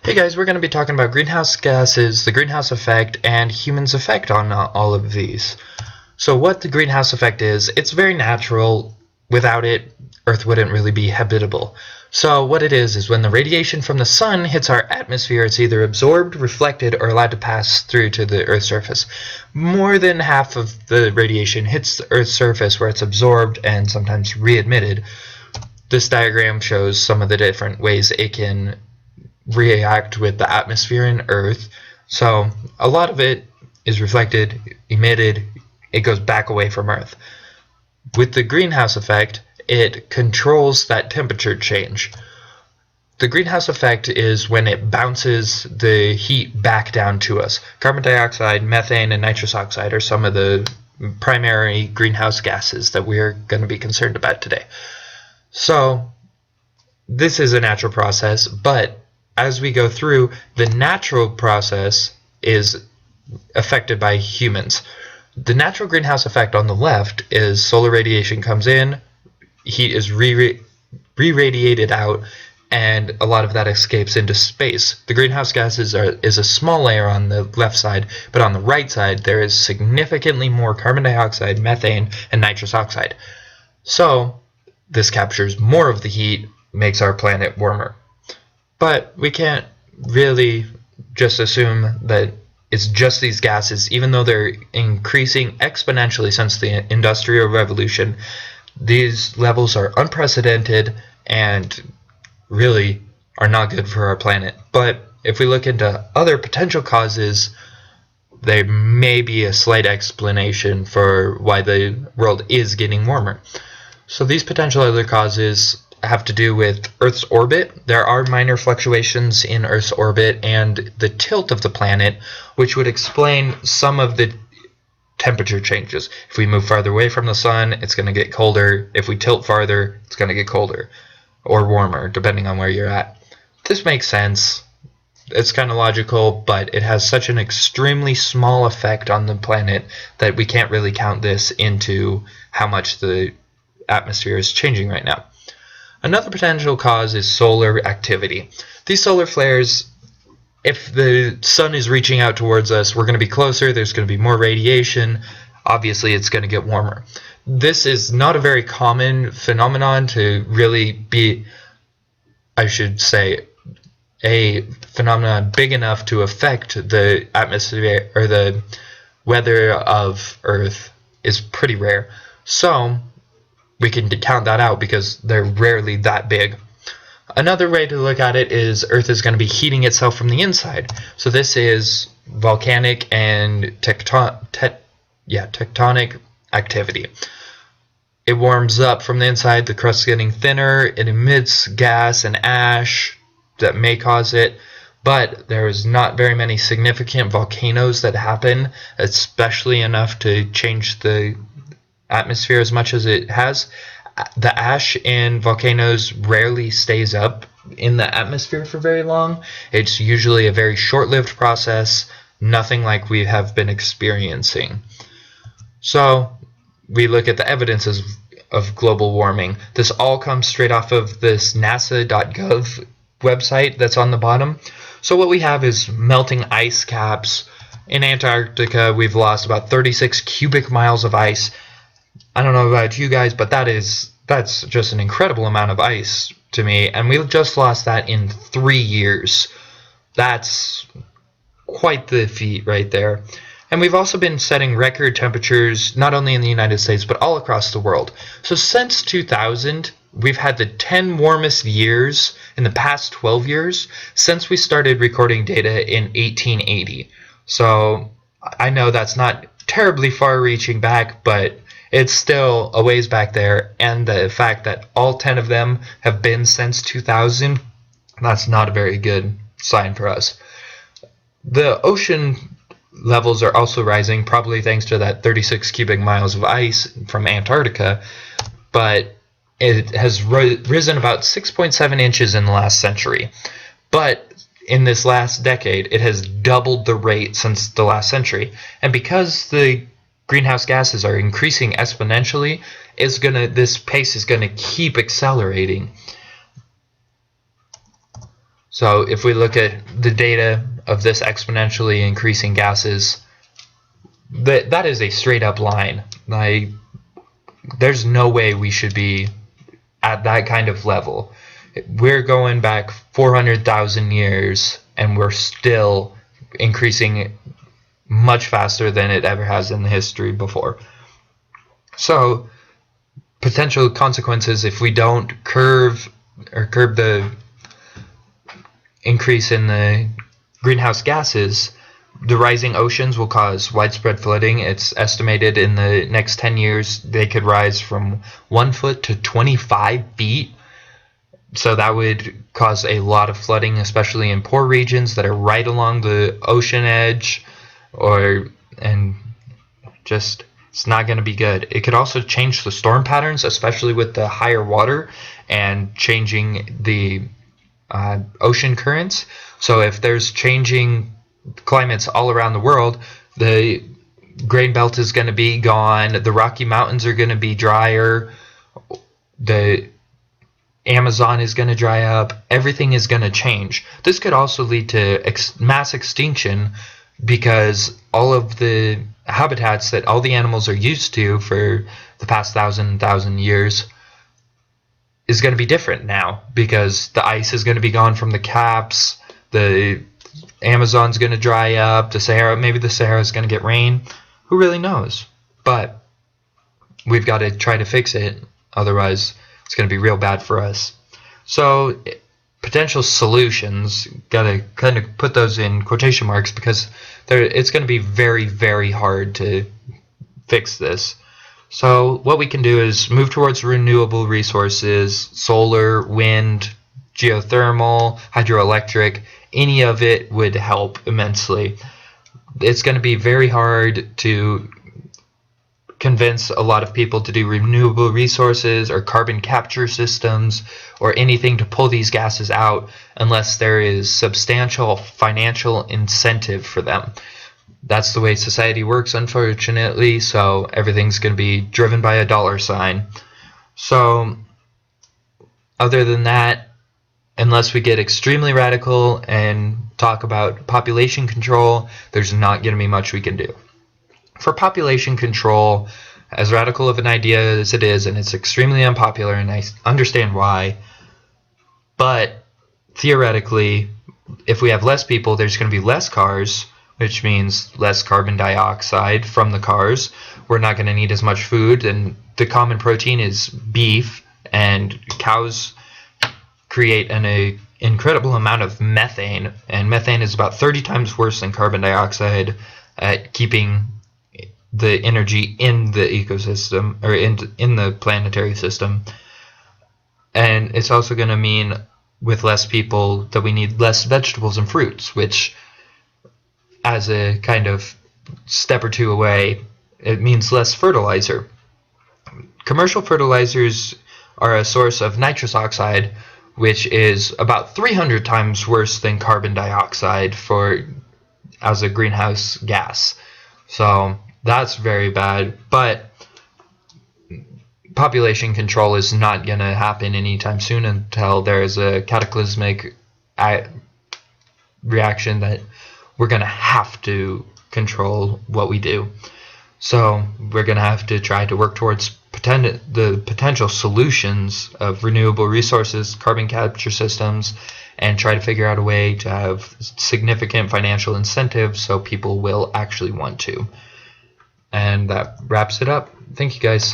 Hey guys, we're going to be talking about greenhouse gases, the greenhouse effect, and humans' effect on all of these. So what the greenhouse effect is, it's very natural. Without it, Earth wouldn't really be habitable. So what it is when the radiation from the sun hits our atmosphere, it's either absorbed, reflected, or allowed to pass through to the Earth's surface. More than half of the radiation hits the Earth's surface where it's absorbed and sometimes re-emitted. This diagram shows some of the different ways it can react with the atmosphere and Earth. So a lot of it is reflected, emitted, it goes back away from Earth. With the greenhouse effect, it controls that temperature change. The greenhouse effect is when it bounces the heat back down to us. Carbon dioxide, methane, and nitrous oxide are some of the primary greenhouse gases that we're going to be concerned about today. So this is a natural process, but as we go through, the natural process is affected by humans. The natural greenhouse effect on the left is solar radiation comes in, heat is re-radiated out, and a lot of that escapes into space. The greenhouse gases is a small layer on the left side, but on the right side there is significantly more carbon dioxide, methane, and nitrous oxide. So this captures more of the heat, makes our planet warmer. But we can't really just assume that it's just these gases. Even though they're increasing exponentially since the Industrial Revolution, these levels are unprecedented and really are not good for our planet. But if we look into other potential causes, there may be a slight explanation for why the world is getting warmer. So these potential other causes have to do with Earth's orbit. There are minor fluctuations in Earth's orbit and the tilt of the planet, which would explain some of the temperature changes. If we move farther away from the sun, it's going to get colder. If we tilt farther, it's going to get colder or warmer, depending on where you're at. This makes sense. It's kind of logical, but it has such an extremely small effect on the planet that we can't really count this into how much the atmosphere is changing right now. Another potential cause is solar activity. These solar flares, if the sun is reaching out towards us, we're going to be closer, there's going to be more radiation, obviously it's going to get warmer. This is not a very common phenomenon to really be, I should say, a phenomenon big enough to affect the atmosphere or the weather of Earth is pretty rare. So we can count that out because they're rarely that big. Another way to look at it is Earth is going to be heating itself from the inside. So this is volcanic and tectonic activity. It warms up from the inside, the crust's getting thinner, it emits gas and ash that may cause it, but there is not very many significant volcanoes that happen, especially enough to change the atmosphere as much as it has. The ash in volcanoes rarely stays up in the atmosphere for very long. It's usually a very short-lived process, nothing like we have been experiencing. So we look at the evidences of global warming. This all comes straight off of this nasa.gov website that's on the bottom. So what we have is melting ice caps. In Antarctica, we've lost about 36 cubic miles of ice. I don't know about you guys, but that's just an incredible amount of ice to me, and we just lost that in 3 years. That's quite the feat right there. And we've also been setting record temperatures not only in the United States but all across the world. So since 2000, we've had the 10 warmest years in the past 12 years since we started recording data in 1880. So I know that's not terribly far-reaching back, but it's still a ways back there, and the fact that all 10 of them have been since 2000, that's not a very good sign for us. The ocean levels are also rising, probably thanks to that 36 cubic miles of ice from Antarctica, but it has risen about 6.7 inches in the last century. But in this last decade, it has doubled the rate since the last century, and because the greenhouse gases are increasing exponentially, this pace is going to keep accelerating. So if we look at the data of this exponentially increasing gases, that is a straight up line. Like, there's no way we should be at that kind of level. We're going back 400,000 years and we're still increasing much faster than it ever has in the history before. So potential consequences if we don't curb the increase in the greenhouse gases, the rising oceans will cause widespread flooding. It's estimated in the next 10 years they could rise from 1 foot to 25 feet. So that would cause a lot of flooding, especially in poor regions that are right along the ocean edge, and just it's not going to be good. It could also change the storm patterns, especially with the higher water and changing the ocean currents. So if there's changing climates all around the world, the grain belt is going to be gone, the Rocky Mountains are going to be drier, the Amazon is going to dry up, everything is going to change. This could also lead to mass extinction because all of the habitats that all the animals are used to for the past thousand years is going to be different now because the ice is going to be gone from the caps, the Amazon's going to dry up, maybe the Sahara is going to get rain. Who really knows? But we've got to try to fix it, otherwise it's going to be real bad for us. So potential solutions, got to kind of put those in quotation marks because it's going to be very, very hard to fix this. So what we can do is move towards renewable resources, solar, wind, geothermal, hydroelectric. Any of it would help immensely. It's going to be very hard to convince a lot of people to do renewable resources or carbon capture systems or anything to pull these gases out unless there is substantial financial incentive for them. That's the way society works, unfortunately, so everything's going to be driven by a dollar sign. So other than that, unless we get extremely radical and talk about population control, there's not going to be much we can do. For population control, as radical of an idea as it is, and it's extremely unpopular, and I understand why, but theoretically, if we have less people, there's going to be less cars, which means less carbon dioxide from the cars. We're not going to need as much food, and the common protein is beef, and cows create an incredible amount of methane, and methane is about 30 times worse than carbon dioxide at keeping the energy in the ecosystem, or in the planetary system. And it's also going to mean with less people that we need less vegetables and fruits, which as a kind of step or two away, it means less fertilizer. Commercial fertilizers are a source of nitrous oxide, which is about 300 times worse than carbon dioxide as a greenhouse gas. So that's very bad, but population control is not going to happen anytime soon until there is a cataclysmic reaction that we're going to have to control what we do. So we're going to have to try to work towards the potential solutions of renewable resources, carbon capture systems, and try to figure out a way to have significant financial incentives so people will actually want to. And that wraps it up. Thank you guys.